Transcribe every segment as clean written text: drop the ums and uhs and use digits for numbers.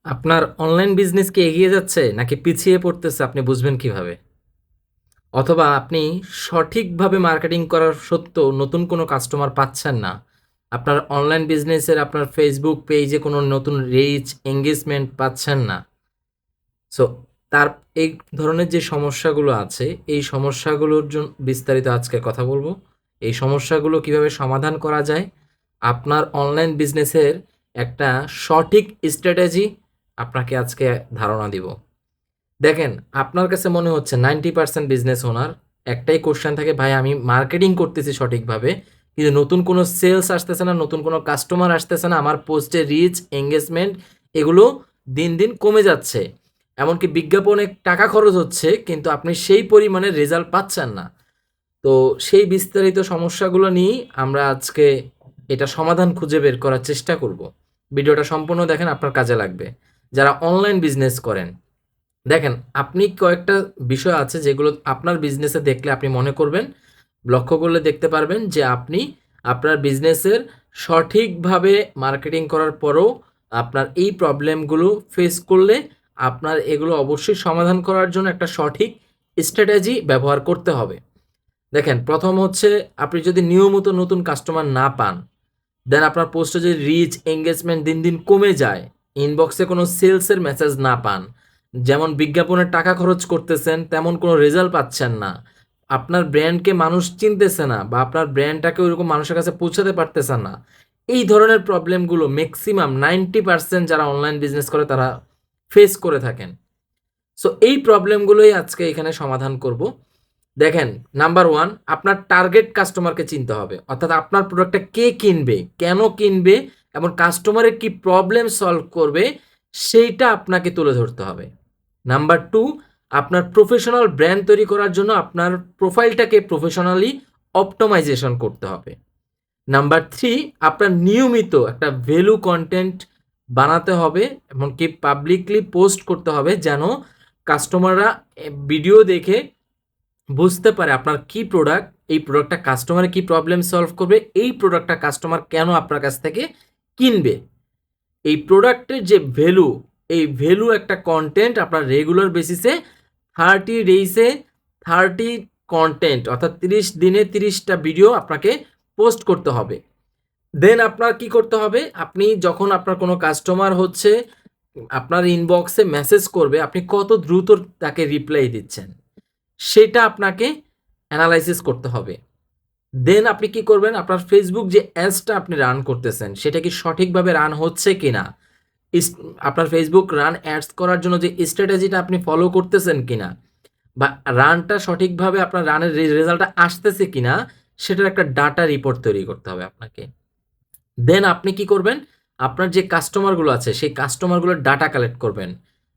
আপনার online business কি এগিয়ে যাচ্ছে নাকি পিছিয়ে পড়তেছে আপনি বুঝবেন কিভাবে? অথবা আপনি সঠিকভাবে মার্কেটিং করার সত্ত্বেও নতুন কোনো কাস্টমার পাচ্ছেন না। আপনার অনলাইন বিজনেসের আপনার ফেসবুক পেজে কোনো নতুন রিচ, এনগেজমেন্ট পাচ্ছেন না। সো তার এই ধরনের যে সমস্যাগুলো আছে, এই সমস্যাগুলোর বিস্তারিত আজকে কথা বলবো। এই সমস্যাগুলো কিভাবে সমাধান করা যায়? আপনার অনলাইন বিজনেসের একটা সঠিক স্ট্র্যাটেজি আপনাকে আজকে ধারণা দিব। দেখেন, আপনার কাছে মনে হচ্ছে 90% বিজনেস ওনার একটাই কোশ্চেন থাকে, ভাই আমি মার্কেটিং করতেছি সঠিকভাবে, কিন্তু নতুন কোনো সেলস আসতেছে না, নতুন কোনো কাস্টমার আসতেছে না, আমার পোস্টে রিচ, এঙ্গেজমেন্ট এগুলো দিন দিন কমে যাচ্ছে। এমনকি বিজ্ঞাপনে টাকা খরচ হচ্ছে, কিন্তু আপনি সেই পরিমাণে রেজাল্ট পাচ্ছেন না। তো সেই বিস্তারিত সমস্যাগুলো নিয়েই আমরা আজকে এটা সমাধান খুঁজে বের করার চেষ্টা করব। ভিডিওটা সম্পূর্ণ দেখেন, আপনার কাজে লাগবে। যারা অনলাইন বিজনেস করেন, দেখেন আপনি কয়েকটা বিষয় আছে যেগুলো আপনার বিজনেসে দেখলে আপনি মনে করবেন, লক্ষ্য করলে দেখতে পারবেন যে আপনি আপনার বিজনেসের সঠিকভাবে মার্কেটিং করার পরেও আপনার এই প্রবলেমগুলো ফেস করলে আপনার এগুলো অবশ্যই সমাধান করার জন্য একটা সঠিক স্ট্র্যাটেজি ব্যবহার করতে হবে। দেখেন, প্রথম হচ্ছে আপনি যদি নিয়মিত নতুন কাস্টমার না পান, দেন আপনার পোস্টে যদি রিচ, এঙ্গেজমেন্ট দিন দিন কমে যায়, ইনবক্সে কোনো সেলসের মেসেজ না পান, যেমন বিজ্ঞাপনের টাকা খরচ করতেছেন তেমন কোনো রেজাল্ট পাচ্ছেন না, আপনার ব্র্যান্ডকে মানুষ চিনতেছে না বা আপনার ব্র্যান্ডটাকে ওইরকম মানুষের কাছে পৌঁছাতে পারতেছেন না, এই ধরনের প্রবলেমগুলো ম্যাক্সিমাম 90% যারা অনলাইন বিজনেস করে তারা ফেস করে থাকেন। সো এই প্রবলেমগুলোই আজকে এখানে সমাধান করব। দেখেন, নাম্বার ওয়ান, আপনার টার্গেট কাস্টমারকে চিনতে হবে, অর্থাৎ আপনার প্রোডাক্টটা কে কিনবে, কেন কিনবে এবং কাস্টমারের কি প্রবলেম সলভ করবে সেইটা আপনাকে তুলে ধরতে হবে। নাম্বার টু, আপনার প্রফেশনাল ব্র্যান্ড তৈরি করার জন্য আপনার প্রোফাইলটাকে প্রফেশনালি অপটোমাইজেশন করতে হবে। নাম্বার থ্রি, আপনার নিয়মিত একটা ভ্যালু কন্টেন্ট বানাতে হবে, এমনকি পাবলিকলি পোস্ট করতে হবে যেন কাস্টমাররা ভিডিও দেখে বুঝতে পারে আপনার কি প্রোডাক্ট, এই প্রোডাক্টটা কাস্টমারের কি প্রবলেম সলভ করবে, এই প্রোডাক্টটা কাস্টমার কেন আপনার কাছ থেকে কিনবে। এই প্রোডাক্টের যে ভ্যালু, এই ভ্যালু একটা কন্টেন্ট আপনার রেগুলার বেসিসে 30 ডেইসে 30 কন্টেন্ট, অর্থাৎ 30 দিনে 30টা ভিডিও আপনাকে পোস্ট করতে হবে। দেন আপনার কি করতে হবে, আপনি যখন আপনার কোনো কাস্টমার হচ্ছে আপনার ইনবক্সে মেসেজ করবে, আপনি কত দ্রুত তাকে রিপ্লাই দিচ্ছেন সেটা আপনাকে অ্যানালাইসিস করতে হবে। দেন আপনি কি করবেন, আপনার ফেসবুক যে অ্যাডসটা আপনি রান করতেছেন সেটা কি সঠিকভাবে রান হচ্ছে কিনা, আপনার ফেসবুক রান অ্যাডস করার জন্য যে স্ট্র্যাটেজিটা আপনি ফলো করতেছেন কিনা, বা রানটা সঠিকভাবে আপনার রানের রেজাল্টটা আসতেছে কিনা, সেটার একটা ডাটা রিপোর্ট তৈরি করতে হবে আপনাকে। দেন আপনি কি করবেন, আপনার যে কাস্টমারগুলো আছে সেই কাস্টমারগুলোর ডাটা কালেক্ট করবেন।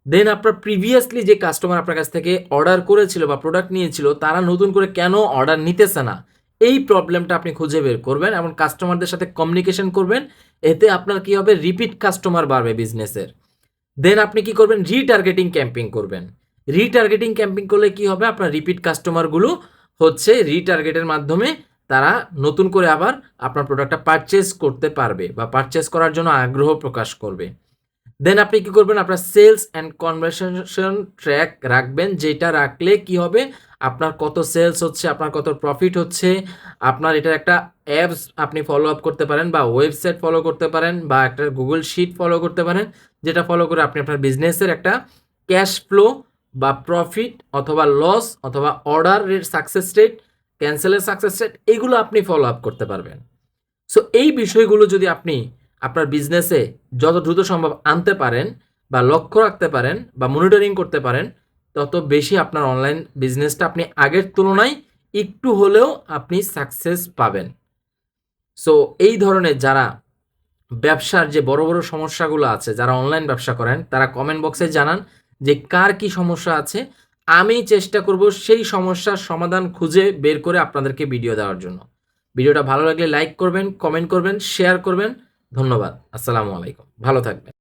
দেন আপনার প্রিভিয়াসলি যে কাস্টমার আপনার কাছ থেকে অর্ডার করেছিল বা প্রোডাক্ট নিয়েছিল তারা নতুন করে কেন অর্ডার নিতেছে না, এই প্রবলেমটা আপনি খুঁজে বের করবেন এবং কাস্টমারদের সাথে কমিউনিকেশন করবেন। এতে আপনার কি হবে, রিপিট কাস্টমার বাড়বে বিজনেসের। দেন আপনি কি করবেন, রিটার্গেটিং ক্যাম্পিং করবেন। রিটার্গেটিং ক্যাম্পিং করলে কি হবে, আপনার রিপিট কাস্টমারগুলো হচ্ছে রিটার্গেটের মাধ্যমে তারা নতুন করে আবার আপনার প্রোডাক্টটা পারচেজ করতে পারবে বা পারচেজ করার জন্য আগ্রহ প্রকাশ করবে। দেন আপনি কি করবেন, আপনার সেলস অ্যান্ড কনভার্সেশন ট্র্যাক রাখবেন, যেটা রাখলে কি হবে, আপনার কত সেলস হচ্ছে, আপনার কত প্রফিট হচ্ছে, আপনার এটার একটা অ্যাপস আপনি ফলো আপ করতে পারেন বা ওয়েবসাইট ফলো করতে পারেন বা একটা গুগল শিট ফলো করতে পারেন, যেটা ফলো করে আপনি আপনার বিজনেসের একটা ক্যাশ ফ্লো বা প্রফিট অথবা লস অথবা অর্ডারের সাকসেস রেট, ক্যান্সেলের সাকসেস রেট, এগুলো আপনি ফলো আপ করতে পারবেন। সো এই বিষয়গুলো যদি আপনি আপনার বিজনেসে যত দ্রুত সম্ভব আনতে পারেন বা লক্ষ্য রাখতে পারেন বা মনিটরিং করতে পারেন, তত বেশি আপনার অনলাইন বিজনেসটা আপনি আগের তুলনায় একটু হলেও আপনি সাকসেস পাবেন। সো এই ধরনের যারা ব্যবসার যে বড় বড় সমস্যাগুলো আছে, যারা অনলাইন ব্যবসা করেন তারা কমেন্ট বক্সে জানান যে কার কি সমস্যা আছে, আমি চেষ্টা করব সেই সমস্যার সমাধান খুঁজে বের করে আপনাদেরকে ভিডিও দেওয়ার জন্য। ভিডিওটা ভালো লাগলে লাইক করবেন, কমেন্ট করবেন, শেয়ার করবেন। ধন্যবাদ। আসসালামু আলাইকুম। ভালো থাকবেন।